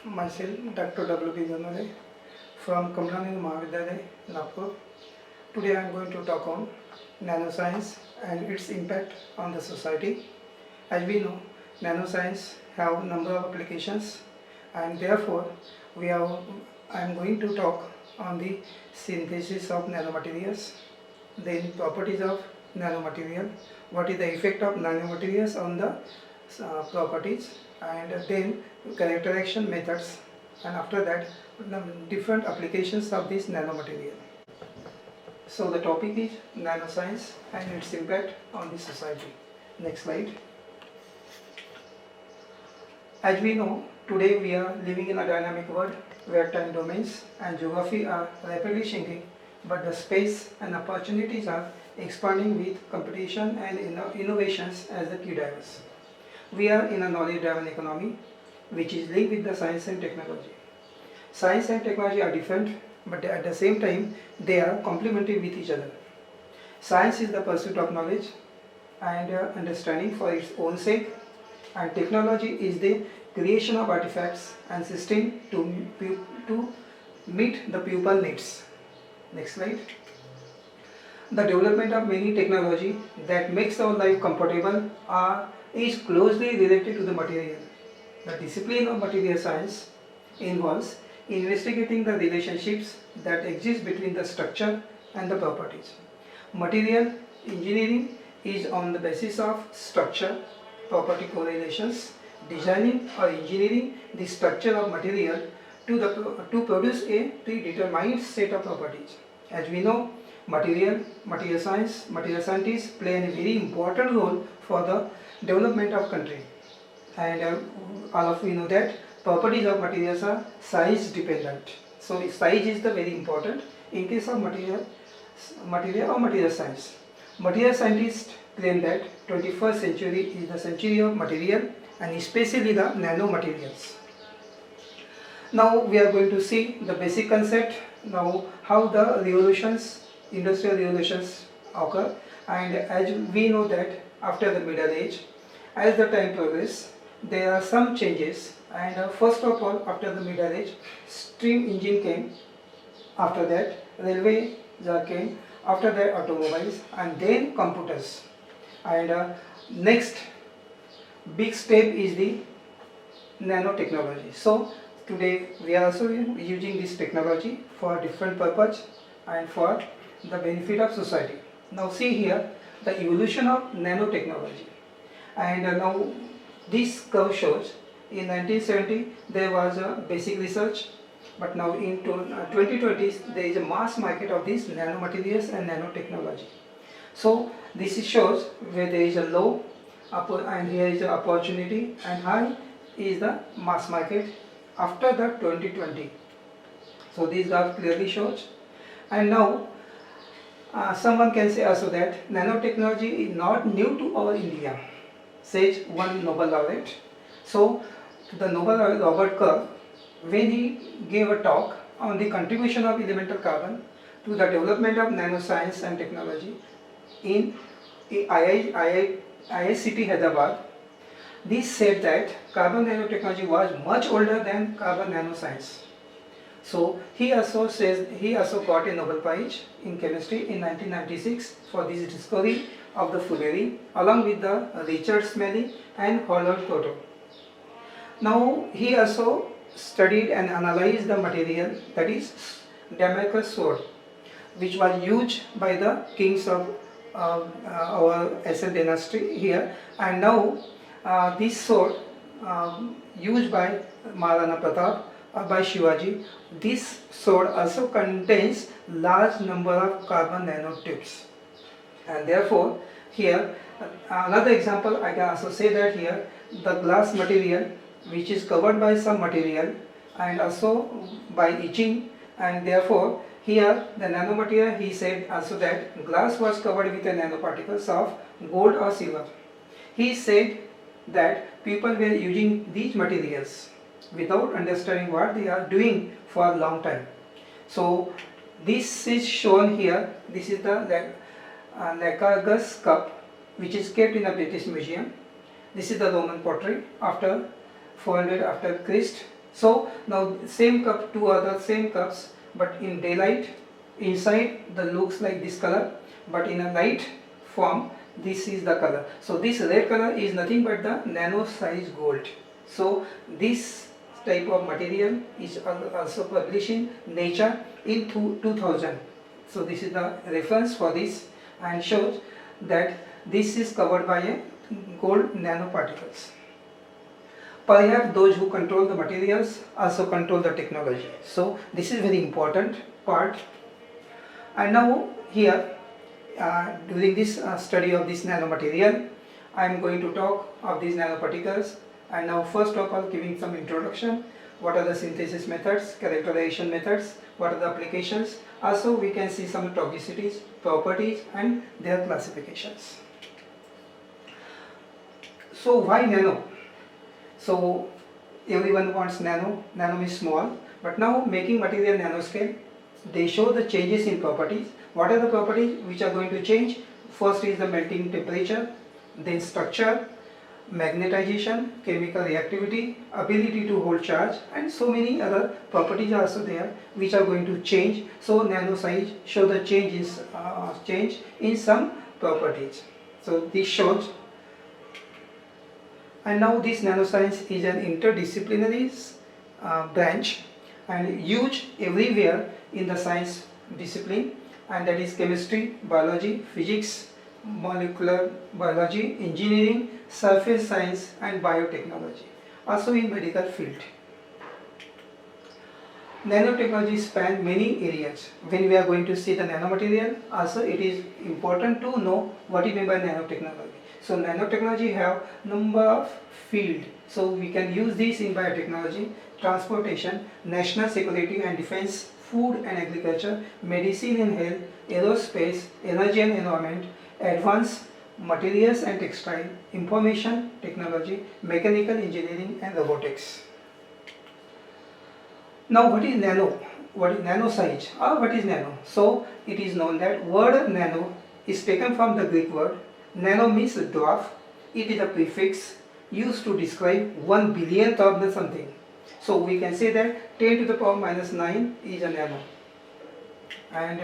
Myself, Dr. W.B. Ganare from Kamlanand Mahavidyalaya, Nagpur. Today I am going to talk on nanoscience and its impact on the society. As we know, nanoscience have a number of applications, and therefore I am going to talk on the synthesis of nanomaterials, then properties of nanomaterial, what is the effect of nanomaterials on the properties, and then characterization methods, and after that the different applications of this nanomaterial. So the topic is nanoscience and its impact on the society. Next slide. As we know, today we are living in a dynamic world where time domains and geography are rapidly changing, but the space and opportunities are expanding with competition and innovations as the key drivers. We are in a knowledge-driven economy which is linked with the science and technology. Science and technology are different, but at the same time they are complementary with each other. Science is the pursuit of knowledge and understanding for its own sake, and technology is the creation of artifacts and systems to meet the pupil needs. Next slide. The development of many technology that makes our life comfortable is closely related to the material. The discipline of material science involves investigating the relationships that exist between the structure and the properties. Material engineering is on the basis of structure property correlations, designing or engineering the structure of material to produce a predetermined set of properties. As we know, material scientists play a very important role for the development of country, and all of you know that properties of materials are size dependent. So size is the very important in case of material or material science. Material scientists claim that 21st century is the century of material, and especially the nanomaterials. Now we are going to see the basic concept, now how the industrial revolutions occur, and as we know that after the Middle Age, as the time progresses, there are some changes, and first of all, after the Middle Age, steam engine came, after that railway came, after that automobiles, and then computers, and next big step is the nanotechnology. So today we are also using this technology for different purpose and for the benefit of society. Now see here the evolution of nanotechnology, and now this curve shows in 1970 there was a basic research, but now in 2020s there is a mass market of these nanomaterials and nanotechnology. So this shows where there is a low and here is the opportunity, and high is the mass market after the 2020. So this graph clearly shows. And now someone can say also that nanotechnology is not new to our India, says one Nobel laureate. So the Nobel laureate Robert Koch, when he gave a talk on the contribution of elemental carbon to the development of nanoscience and technology in IICT Hyderabad, this said that carbon nanotechnology was much older than carbon nanoscience. So he also got a Nobel Prize in chemistry in 1996 for this discovery of the fullerene, along with the Richard Smellie and Howard Proto. Now he also studied and analyzed the material, that is Damascus sword, which was used by the kings of our Ascent dynasty here, and now this sword used by Maharana Pratap or by Shivaji, this sword also contains large number of carbon nanotubes, and therefore here another example I can also say that here the glass material which is covered by some material and also by etching, and therefore here the nanomaterial, he said also that glass was covered with the nanoparticles of gold or silver. He said that people were using these materials without understanding what they are doing for a long time. So this is shown here. This is the Lacquergus cup which is kept in the British Museum. This is the Roman pottery after 400 after Christ. So now same cup, two other same cups, but in daylight, inside the looks like this color, but in a light form this is the color. So this red color is nothing but the nano size gold. So this type of material is also published in Nature in 2000. So this is the reference for this, and shows that this is covered by a gold nanoparticles. Perhaps those who control the materials also control the technology. So this is very important part. And now here, during this study of this nanomaterial, I am going to talk of these nanoparticles. And now first of all, giving some introduction. What are the synthesis methods, characterization methods, what are the applications. Also we can see some toxicities, properties and their classifications. So why nano? So everyone wants nano, nano is small, but now making material nanoscale, they show the changes in properties. What are the properties which are going to change? First is the melting temperature, then structure, magnetization, chemical reactivity, ability to hold charge, and so many other properties are also there which are going to change. So nano size show the change in some properties. So this shows. And now this nanoscience is an interdisciplinary branch and used everywhere in the science discipline, and that is chemistry, biology, physics, molecular biology, engineering, surface science and biotechnology. Also in medical field. Nanotechnology span many areas. When we are going to see the nanomaterial, also it is important to know what is meant by nanotechnology. So nanotechnology have number of field. So we can use this in biotechnology, transportation, national security and defense, food and agriculture, medicine and health, aerospace, energy and environment, advanced materials and textile, information technology, mechanical engineering and robotics. Now what is nano? What is nano size or what is nano? So it is known that word nano is taken from the Greek word. Nano means dwarf. It is a prefix used to describe 1 billionth of the something. So we can say that 10 to the power minus 9 is a nano. And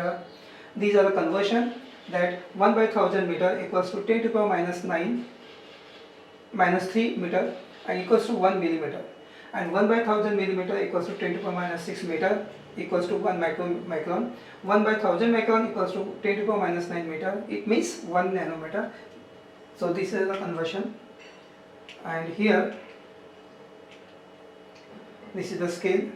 these are the conversion, that 1 by 1000 meter equals to 10 to the power minus 9 minus 3 meter and equals to 1 millimeter. And 1 by 1000 millimeter equals to 10 to the power minus 6 meter equals to 1 micron. 1 by 1000 micron equals to 10 to the power minus 9 meter. It means 1 nanometer. So this is the conversion. And here, this is the scale.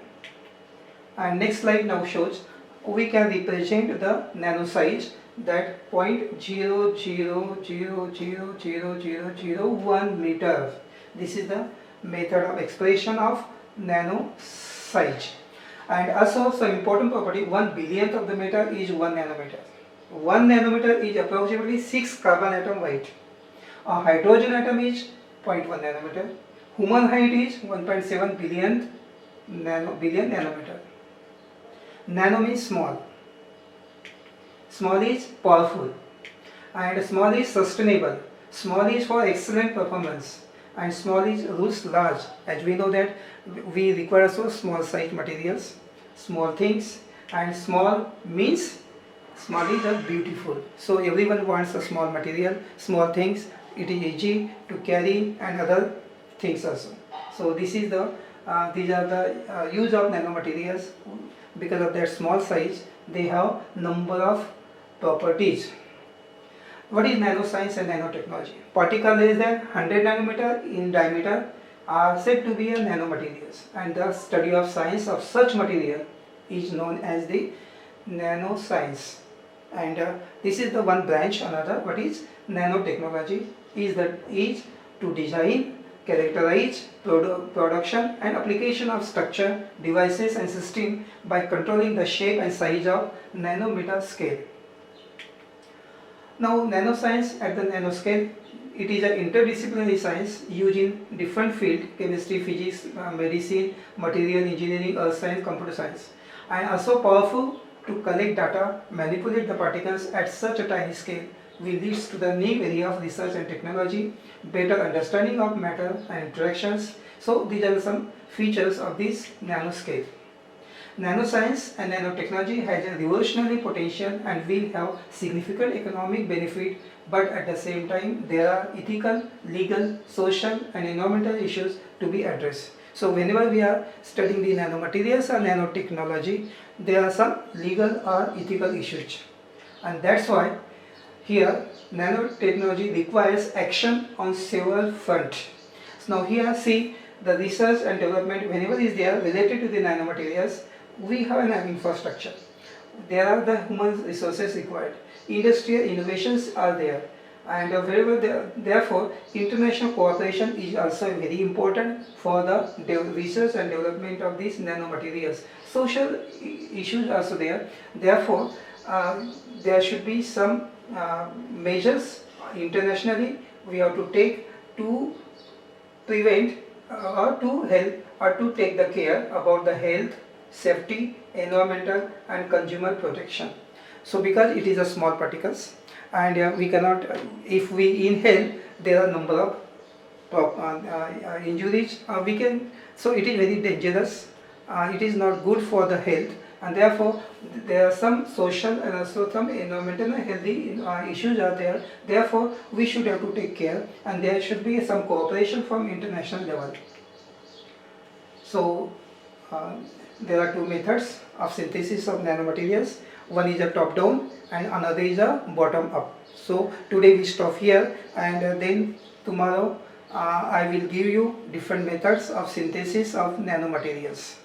And next slide now shows we can represent the nano size, that 0.00000001 meter. This is the method of expression of nano size. And also some important property, 1 billionth of the meter is 1 nanometer. 1 nanometer is approximately 6 carbon atom weight. A hydrogen atom is 0.1 nanometer. Human height is 1.7 billion nanometer. Nano means small. Small is powerful. And small is sustainable. Small is for excellent performance. And small is rules large. As we know that we require so small size materials, small things, and small means small is beautiful. So everyone wants a small material, small things. It is easy to carry and other things also. So this is the these are the use of nanomaterials. Because of their small size, they have number of properties. What is nanoscience and nanotechnology? Particle less than 100 nanometer in diameter are said to be a nanomaterials, and the study of science of such material is known as the nanoscience. And this is the one branch. Another, what is nanotechnology, is to design, characterize, production and application of structure, devices and system by controlling the shape and size of nanometer scale. Now nanoscience at the nanoscale, it is an interdisciplinary science used in different fields: chemistry, physics, medicine, material engineering, earth science, computer science, and also powerful to collect data, manipulate the particles at such a tiny scale will leads to the new area of research and technology, better understanding of matter and interactions, So these are some features of this nanoscale. Nanoscience and nanotechnology has a revolutionary potential and will have significant economic benefit, but at the same time there are ethical, legal, social and environmental issues to be addressed. So whenever we are studying the nanomaterials or nanotechnology, there are some legal or ethical issues, and that's why here nanotechnology requires action on several fronts. So now here see the research and development whenever is there related to the nanomaterials, we have an infrastructure. There are the human resources required. Industrial innovations are there, and wherever there, therefore international cooperation is also very important for the research and development of these nanomaterials. Social issues also there. Therefore, there should be some measures internationally we have to take to prevent or to help or to take the care about the health, safety, environmental and consumer protection. So because it is a small particles and we cannot, if we inhale, there are number of injuries we can, so it is very dangerous, it is not good for the health, and therefore there are some social and also some environmental and healthy issues are there. Therefore we should have to take care, and there should be some cooperation from international level. So there are two methods of synthesis of nanomaterials. One is a top down and another is a bottom up. So today we stop here, and then tomorrow I will give you different methods of synthesis of nanomaterials.